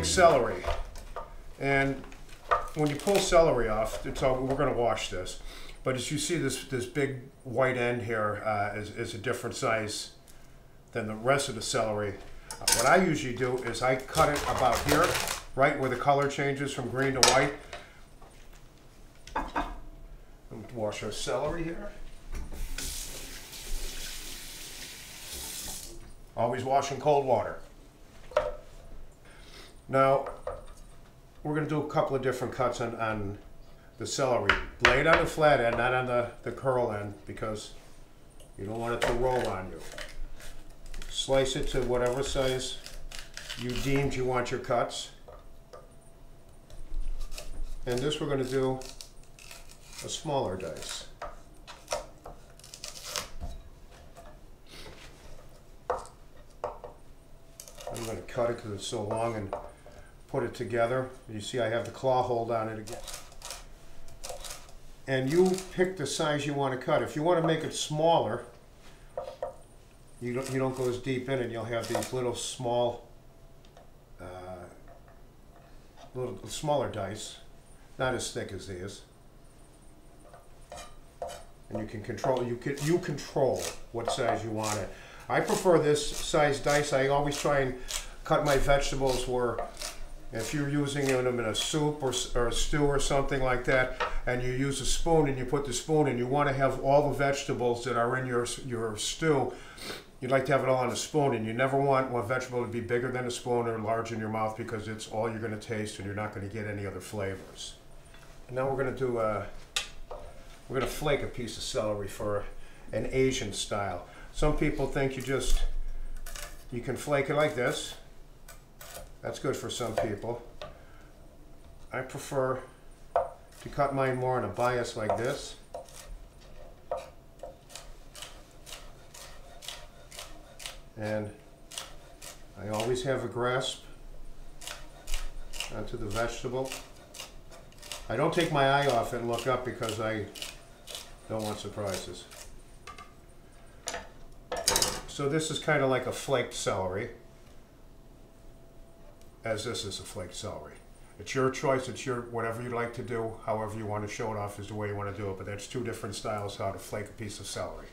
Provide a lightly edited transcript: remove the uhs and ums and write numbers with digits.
flake celery. And when you pull celery off, it's all, we're going to wash this. But as you see, this big white end here is a different size than the rest of the celery. What I usually do is I cut it about here, right where the color changes from green to white. And wash our celery here. Always wash in cold water. Now, we're going to do a couple of different cuts on the celery. Lay it on the flat end, not on the curl end, because you don't want it to roll on you. Slice it to whatever size you deemed you want your cuts. And this we're going to do a smaller dice. I'm going to cut it because it's so long and put it together. You see I have the claw hold on it again. And you pick the size you want to cut. If you want to make it smaller, you don't go as deep in it. You'll have these little small, little smaller dice, not as thick as these. And you can control. You control what size you want it. I prefer this size dice. I always try and cut my vegetables where, if you're using them in a soup or a stew or something like that, and you use a spoon and you put the spoon in, you want to have all the vegetables that are in your stew. You'd like to have it all on a spoon, and you never want one vegetable to be bigger than a spoon or large in your mouth, because it's all you're going to taste and you're not going to get any other flavors. And now we're going to do we're going to flake a piece of celery for an Asian style. Some people think you can flake it like this. That's good for some people. I prefer to cut mine more in a bias like this. And I always have a grasp onto the vegetable. I don't take my eye off it and look up because I don't want surprises. So this is kind of like a flaked celery, as this is a flaked celery. It's your choice, it's your whatever you like to do, however you want to show it off is the way you want to do it, but that's two different styles how to flake a piece of celery.